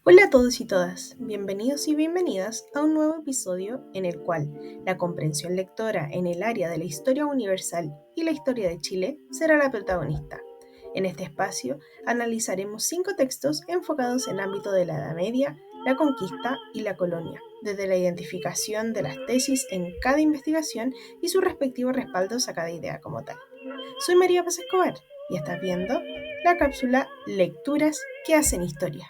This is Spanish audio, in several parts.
Hola a todos y todas, bienvenidos y bienvenidas a un nuevo episodio en el cual la comprensión lectora en el área de la historia universal y la historia de Chile será la protagonista. En este espacio analizaremos 5 textos enfocados en el ámbito de la Edad Media, la conquista y la colonia, desde la identificación de las tesis en cada investigación y sus respectivos respaldos a cada idea como tal. Soy María Paz Escobar y estás viendo la cápsula Lecturas que hacen historia.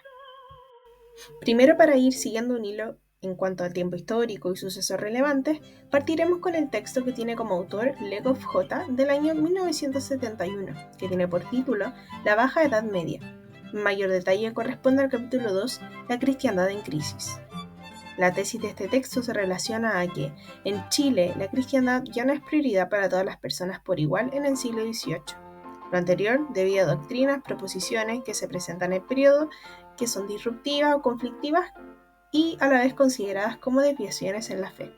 Primero, para ir siguiendo un hilo en cuanto al tiempo histórico y sucesos relevantes, partiremos con el texto que tiene como autor Legoff J. del año 1971, que tiene por título La Baja Edad Media. En mayor detalle corresponde al capítulo 2, La cristiandad en crisis. La tesis de este texto se relaciona a que en Chile la cristiandad ya no es prioridad para todas las personas por igual en el siglo XVIII. Lo anterior debido a doctrinas, proposiciones que se presentan en el periodo que son disruptivas o conflictivas y a la vez consideradas como desviaciones en la fe.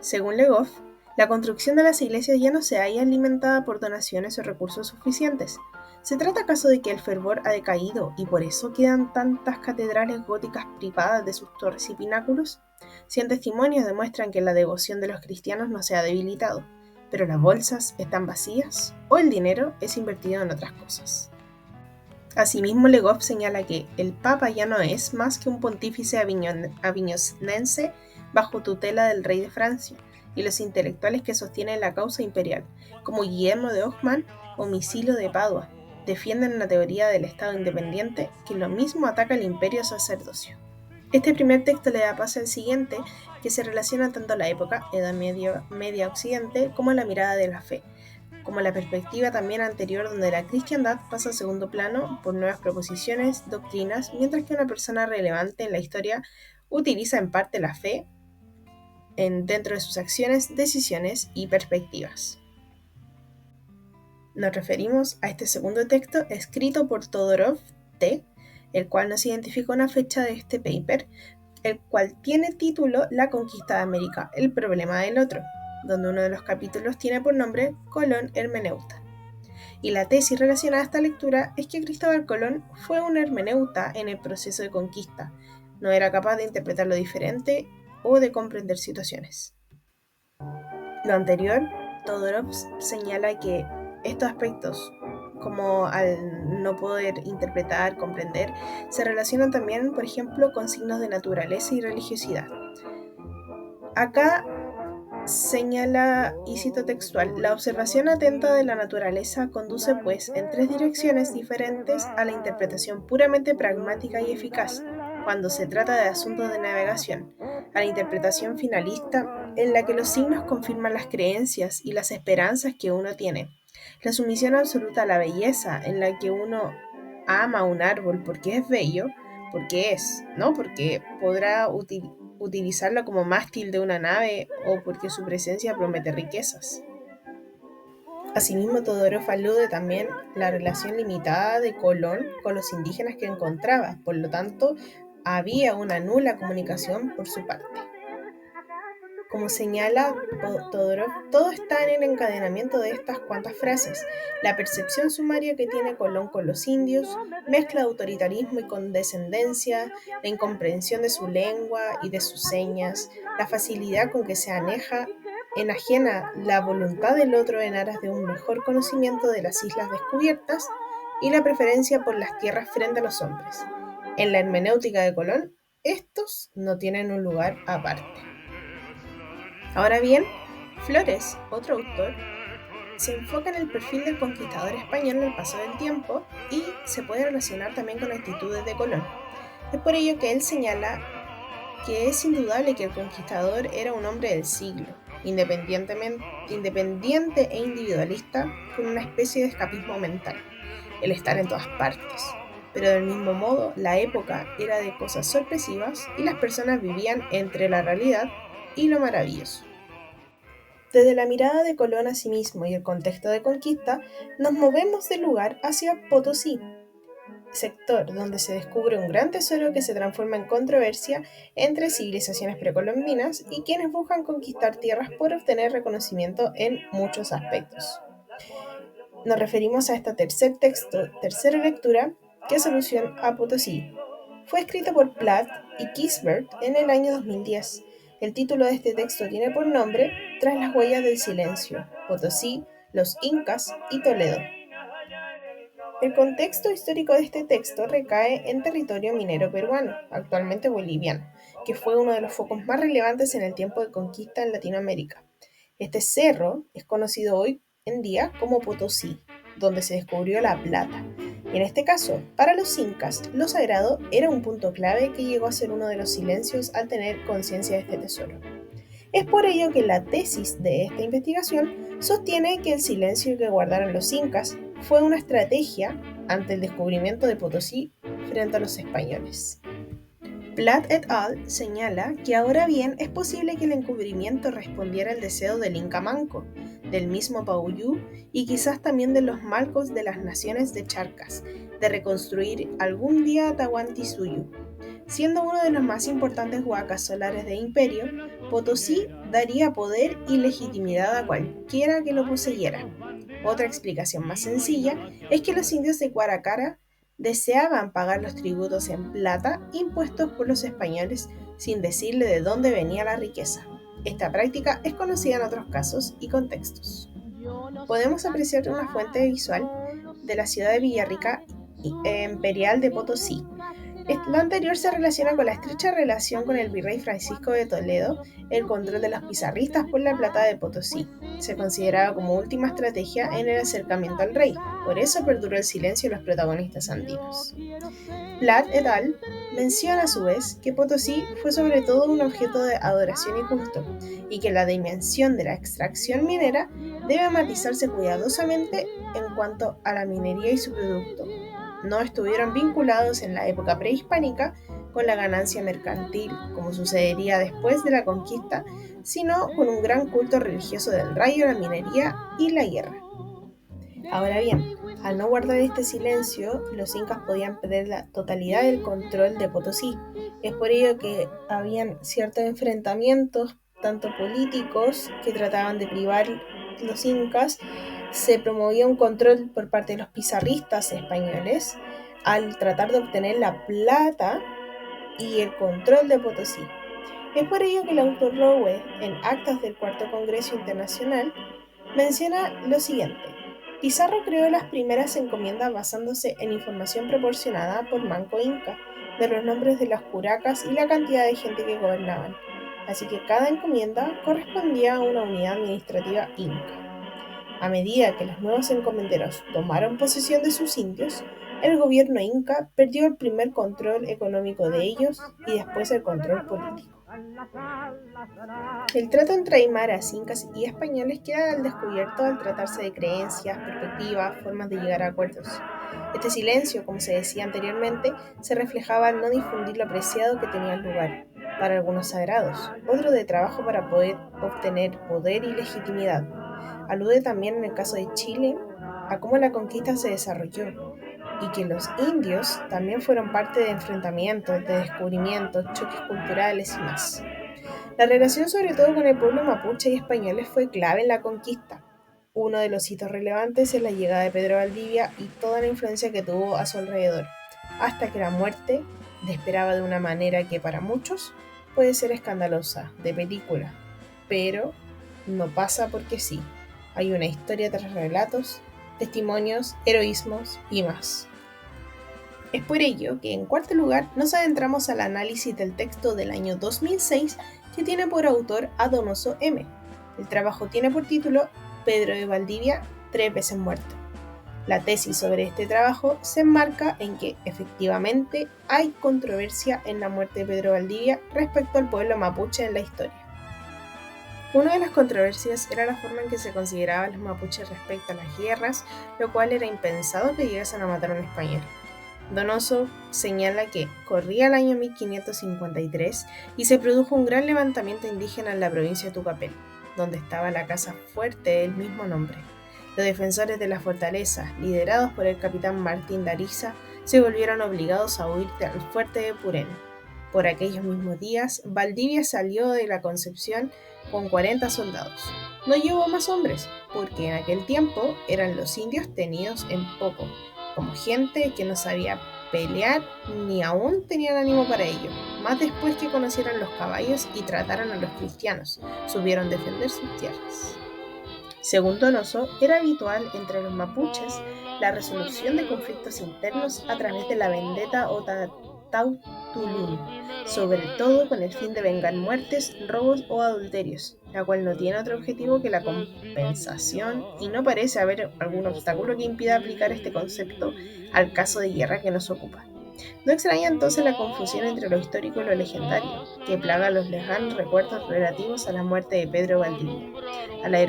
Según Legoff, la construcción de las iglesias ya no se halla alimentada por donaciones o recursos suficientes. ¿Se trata acaso de que el fervor ha decaído y por eso quedan tantas catedrales góticas privadas de sus torres y pináculos? 100 testimonios demuestran que la devoción de los cristianos no se ha debilitado, pero las bolsas están vacías o el dinero es invertido en otras cosas. Asimismo, Legoff señala que el Papa ya no es más que un pontífice aviñonense bajo tutela del rey de Francia, y los intelectuales que sostienen la causa imperial, como Guillermo de Hoffmann o Misilo de Padua, defienden una teoría del Estado independiente que lo mismo ataca al imperio sacerdocio. Este primer texto le da paso al siguiente, que se relaciona tanto a la época, Edad Media Occidente, como a la mirada de la fe, como la perspectiva también anterior donde la cristiandad pasa a segundo plano por nuevas proposiciones, doctrinas, mientras que una persona relevante en la historia utiliza en parte la fe dentro de sus acciones, decisiones y perspectivas. Nos referimos a este segundo texto escrito por Todorov T., el cual nos identifica una fecha de este paper, el cual tiene título La conquista de América, el problema del otro, donde uno de los capítulos tiene por nombre Colón Hermeneuta. Y la tesis relacionada a esta lectura es que Cristóbal Colón fue un hermeneuta en el proceso de conquista, no era capaz de interpretar lo diferente o de comprender situaciones. Lo anterior, Todorov señala que estos aspectos, como al no poder interpretar, comprender, se relacionan también, por ejemplo, con signos de naturaleza y religiosidad. Acá señala, y cito textual, la observación atenta de la naturaleza conduce pues en 3 direcciones diferentes a la interpretación puramente pragmática y eficaz, cuando se trata de asuntos de navegación, a la interpretación finalista en la que los signos confirman las creencias y las esperanzas que uno tiene, la sumisión absoluta a la belleza en la que uno ama un árbol porque es bello, porque es, no porque podrá utilizarlo como mástil de una nave o porque su presencia promete riquezas. Asimismo, Todorov alude también la relación limitada de Colón con los indígenas que encontraba, por lo tanto, había una nula comunicación por su parte. Como señala Todorov, todo está en el encadenamiento de estas cuantas frases: la percepción sumaria que tiene Colón con los indios, mezcla de autoritarismo y condescendencia, la incomprensión de su lengua y de sus señas, la facilidad con que se enajena la voluntad del otro en aras de un mejor conocimiento de las islas descubiertas y la preferencia por las tierras frente a los hombres. En la hermenéutica de Colón, estos no tienen un lugar aparte. Ahora bien, Flores, otro autor, se enfoca en el perfil del conquistador español en el paso del tiempo y se puede relacionar también con actitudes de Colón. Es por ello que él señala que es indudable que el conquistador era un hombre del siglo, independiente e individualista, con una especie de escapismo mental, el estar en todas partes. Pero del mismo modo, la época era de cosas sorpresivas y las personas vivían entre la realidad y lo maravilloso. Desde la mirada de Colón a sí mismo y el contexto de conquista, nos movemos del lugar hacia Potosí, sector donde se descubre un gran tesoro que se transforma en controversia entre civilizaciones precolombinas y quienes buscan conquistar tierras por obtener reconocimiento en muchos aspectos. Nos referimos a esta tercera lectura, que hace alusión a Potosí. Fue escrito por Platt y Gisbert en el año 2010. El título de este texto tiene por nombre Tras las huellas del silencio, Potosí, los Incas y Toledo. El contexto histórico de este texto recae en territorio minero peruano, actualmente boliviano, que fue uno de los focos más relevantes en el tiempo de conquista en Latinoamérica. Este cerro es conocido hoy en día como Potosí, donde se descubrió la plata. Y en este caso, para los incas, lo sagrado era un punto clave que llegó a ser uno de los silencios al tener conciencia de este tesoro. Es por ello que la tesis de esta investigación sostiene que el silencio que guardaron los incas fue una estrategia ante el descubrimiento de Potosí frente a los españoles. Platt et al. Señala que ahora bien es posible que el encubrimiento respondiera al deseo del Inca Manco, del mismo Pauyú y quizás también de los malcos de las naciones de Charcas, de reconstruir algún día Tahuantinsuyo. Siendo uno de los más importantes huacas solares del imperio, Potosí daría poder y legitimidad a cualquiera que lo poseyera. Otra explicación más sencilla es que los indios de Guaracara deseaban pagar los tributos en plata impuestos por los españoles sin decirle de dónde venía la riqueza. Esta práctica es conocida en otros casos y contextos. Podemos apreciar una fuente visual de la ciudad de Villarrica Imperial de Potosí. Lo anterior se relaciona con la estrecha relación con el virrey Francisco de Toledo, el control de los pizarristas por la plata de Potosí. Se consideraba como última estrategia en el acercamiento al rey, por eso perduró el silencio de los protagonistas andinos. Platt et al. Menciona a su vez que Potosí fue sobre todo un objeto de adoración y culto, y que la dimensión de la extracción minera debe matizarse cuidadosamente en cuanto a la minería y su producto. No estuvieron vinculados en la época prehispánica con la ganancia mercantil, como sucedería después de la conquista, sino con un gran culto religioso del rayo, la minería y la guerra. Ahora bien, al no guardar este silencio, los incas podían perder la totalidad del control de Potosí. Es por ello que habían ciertos enfrentamientos, tanto políticos, que trataban de privar los incas. Se promovía un control por parte de los pizarristas españoles al tratar de obtener la plata y el control de Potosí. Es por ello que el autor Rowe, en Actas del Cuarto Congreso Internacional, menciona lo siguiente. Pizarro creó las primeras encomiendas basándose en información proporcionada por Manco Inca de los nombres de las curacas y la cantidad de gente que gobernaban, así que cada encomienda correspondía a una unidad administrativa inca. A medida que los nuevos encomenderos tomaron posesión de sus indios, el gobierno inca perdió el primer control económico de ellos y después el control político. El trato entre aymaras, incas y españoles queda al descubierto al tratarse de creencias, perspectivas, formas de llegar a acuerdos. Este silencio, como se decía anteriormente, se reflejaba al no difundir lo preciado que tenía lugar, para algunos sagrados, otro de trabajo para poder obtener poder y legitimidad. Alude también en el caso de Chile a cómo la conquista se desarrolló y que los indios también fueron parte de enfrentamientos, de descubrimientos, choques culturales y más. La relación sobre todo con el pueblo mapuche y españoles fue clave en la conquista. Uno de los hitos relevantes es la llegada de Pedro Valdivia y toda la influencia que tuvo a su alrededor, hasta que la muerte le esperaba de una manera que para muchos puede ser escandalosa, de película, pero no pasa porque sí. Hay una historia tras relatos, testimonios, heroísmos y más. Es por ello que en cuarto lugar nos adentramos al análisis del texto del año 2006 que tiene por autor a Donoso M. El trabajo tiene por título Pedro de Valdivia, 3 veces muerto. La tesis sobre este trabajo se enmarca en que efectivamente hay controversia en la muerte de Pedro Valdivia respecto al pueblo mapuche en la historia. Una de las controversias era la forma en que se consideraban los mapuches respecto a las guerras, lo cual era impensado que llegasen a matar a un español. Donoso señala que corría el año 1553 y se produjo un gran levantamiento indígena en la provincia de Tucapel, donde estaba la casa fuerte del mismo nombre. Los defensores de la fortaleza, liderados por el capitán Martín de Ariza, se volvieron obligados a huir al fuerte de Purén. Por aquellos mismos días, Valdivia salió de la Concepción con 40 soldados. No llevó más hombres, porque en aquel tiempo eran los indios tenidos en poco, como gente que no sabía pelear ni aún tenían ánimo para ello, más después que conocieran los caballos y trataran a los cristianos, supieron defender sus tierras. Según Donoso, era habitual entre los mapuches la resolución de conflictos internos a través de la vendetta o tautulum, sobre todo con el fin de vengar muertes, robos o adulterios, la cual no tiene otro objetivo que la compensación y no parece haber algún obstáculo que impida aplicar este concepto al caso de guerra que nos ocupa. No extraña entonces la confusión entre lo histórico y lo legendario, que plaga los lejanos recuerdos relativos a la muerte de Pedro Valdivia. A la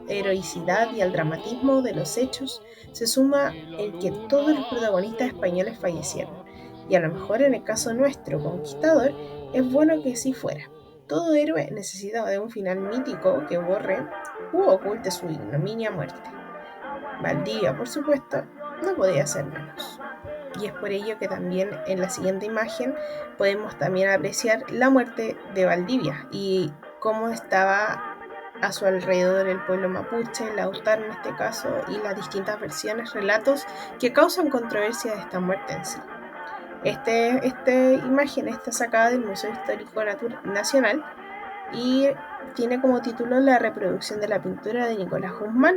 heroicidad y al dramatismo de los hechos se suma el que todos los protagonistas españoles fallecieron, y a lo mejor en el caso nuestro conquistador es bueno que sí fuera. Todo héroe necesitaba de un final mítico que borre u oculte su ignominia muerte. Valdivia, por supuesto, no podía ser menos. Y es por ello que también en la siguiente imagen podemos también apreciar la muerte de Valdivia y cómo estaba a su alrededor el pueblo mapuche, el Lautaro en este caso, y las distintas versiones, relatos que causan controversia de esta muerte en sí. Esta imagen está sacada del Museo Histórico Nacional y tiene como título la reproducción de la pintura de Nicolás Guzmán,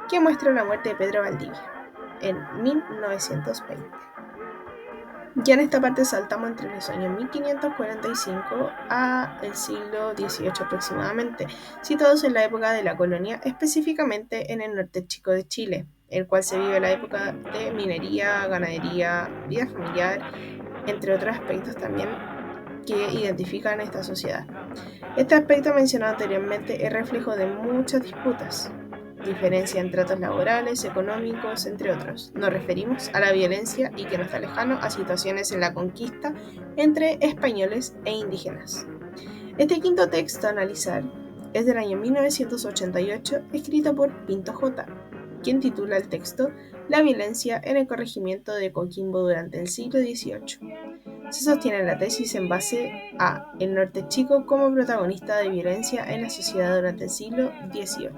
que muestra la muerte de Pedro Valdivia en 1920. Ya en esta parte saltamos entre los años 1545 a el siglo XVIII aproximadamente, situados en la época de la colonia, específicamente en el norte chico de Chile, el cual se vive la época de minería, ganadería, vida familiar, entre otros aspectos también que identifican esta sociedad. Este aspecto mencionado anteriormente es reflejo de muchas disputas, diferencia en tratos laborales, económicos, entre otros. Nos referimos a la violencia y que no está lejano a situaciones en la conquista entre españoles e indígenas. Este quinto texto a analizar es del año 1988, escrito por Pinto J., quien titula el texto La violencia en el corregimiento de Coquimbo durante el siglo XVIII. Se sostiene la tesis en base a el norte chico como protagonista de violencia en la sociedad durante el siglo XVIII.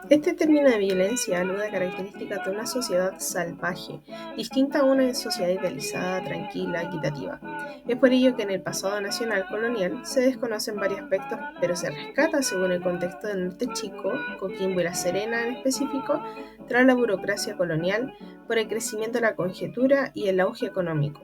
Este término de violencia alude a características de una sociedad salvaje, distinta a una sociedad idealizada, tranquila, equitativa. Es por ello que en el pasado nacional colonial se desconocen varios aspectos, pero se rescata según el contexto del norte chico, Coquimbo y La Serena en específico, tras la burocracia colonial, por el crecimiento de la conjetura y el auge económico,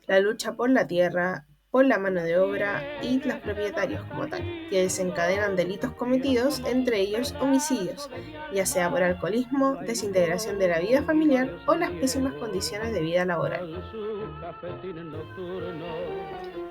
la lucha por la tierra, por la mano de obra y los propietarios como tal, que desencadenan delitos cometidos, entre ellos homicidios, ya sea por alcoholismo, desintegración de la vida familiar o las pésimas condiciones de vida laboral.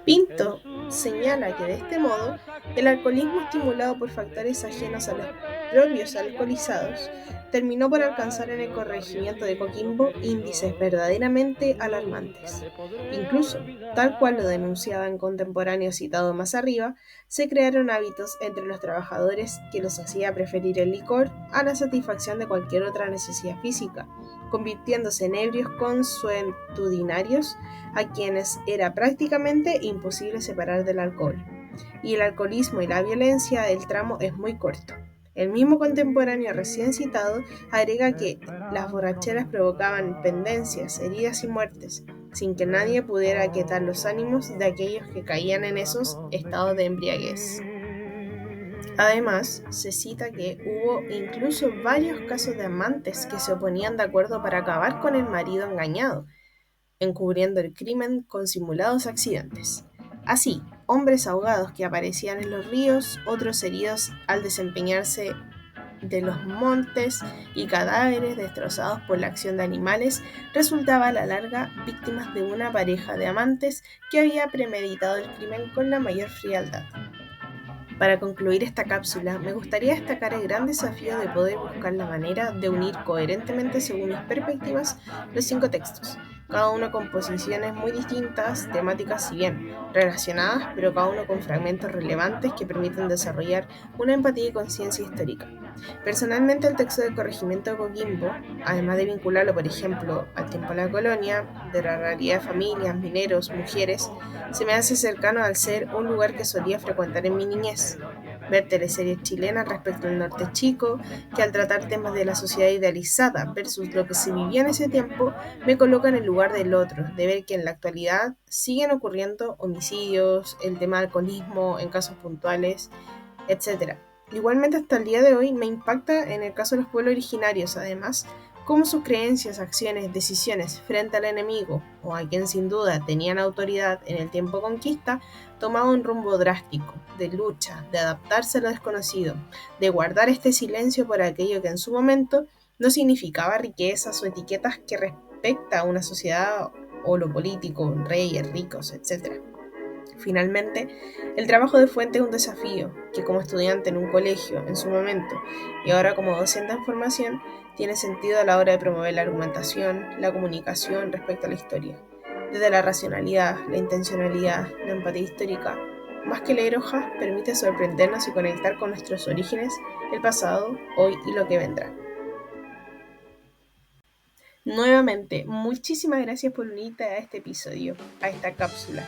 Pinto señala que de este modo, el alcoholismo estimulado por factores ajenos a los propios alcoholizados terminó por alcanzar en el corregimiento de Coquimbo índices verdaderamente alarmantes. Incluso, tal cual lo denunciaba en contemporáneo citado más arriba, se crearon hábitos entre los trabajadores que los hacía preferir el licor a la satisfacción de cualquier otra necesidad física, convirtiéndose en ebrios consuetudinarios a quienes era prácticamente imposible separar del alcohol. Y el alcoholismo y la violencia del tramo es muy corto. El mismo contemporáneo recién citado agrega que las borracheras provocaban pendencias, heridas y muertes, sin que nadie pudiera aquietar los ánimos de aquellos que caían en esos estados de embriaguez. Además, se cita que hubo incluso varios casos de amantes que se oponían de acuerdo para acabar con el marido engañado, encubriendo el crimen con simulados accidentes. Así, hombres ahogados que aparecían en los ríos, otros heridos al desempeñarse de los montes y cadáveres destrozados por la acción de animales, resultaban a la larga víctimas de una pareja de amantes que había premeditado el crimen con la mayor frialdad. Para concluir esta cápsula, me gustaría destacar el gran desafío de poder buscar la manera de unir coherentemente, según mis perspectivas, los 5 textos, cada uno con posiciones muy distintas, temáticas si bien relacionadas, pero cada uno con fragmentos relevantes que permiten desarrollar una empatía y conciencia histórica. Personalmente, el texto del corregimiento de Coquimbo, además de vincularlo, por ejemplo, al tiempo de la colonia, de la realidad de familias, mineros, mujeres, se me hace cercano al ser un lugar que solía frecuentar en mi niñez. ver teleseries chilenas respecto al norte chico, que al tratar temas de la sociedad idealizada versus lo que se vivía en ese tiempo, me coloca en el lugar del otro, de ver que en la actualidad siguen ocurriendo homicidios, el tema del alcoholismo en casos puntuales, etc. Igualmente hasta el día de hoy me impacta en el caso de los pueblos originarios, además, cómo sus creencias, acciones, decisiones frente al enemigo, o a quien sin duda tenían autoridad en el tiempo de conquista, tomaban un rumbo drástico, de lucha, de adaptarse a lo desconocido, de guardar este silencio por aquello que en su momento no significaba riquezas o etiquetas que respecta a una sociedad o lo político, reyes, ricos, etc. Finalmente, el trabajo de fuente es un desafío que como estudiante en un colegio en su momento y ahora como docente en formación tiene sentido a la hora de promover la argumentación, la comunicación respecto a la historia. Desde la racionalidad, la intencionalidad, la empatía histórica, más que leer hojas, permite sorprendernos y conectar con nuestros orígenes, el pasado, hoy y lo que vendrá. Nuevamente, muchísimas gracias por unirte a este episodio, a esta cápsula.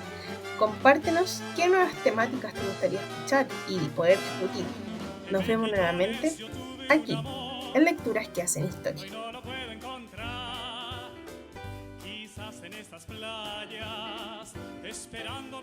Compártenos qué nuevas temáticas te gustaría escuchar y poder discutir. Nos vemos nuevamente aquí, en Lecturas que hacen historia. Quizás en estas playas, esperando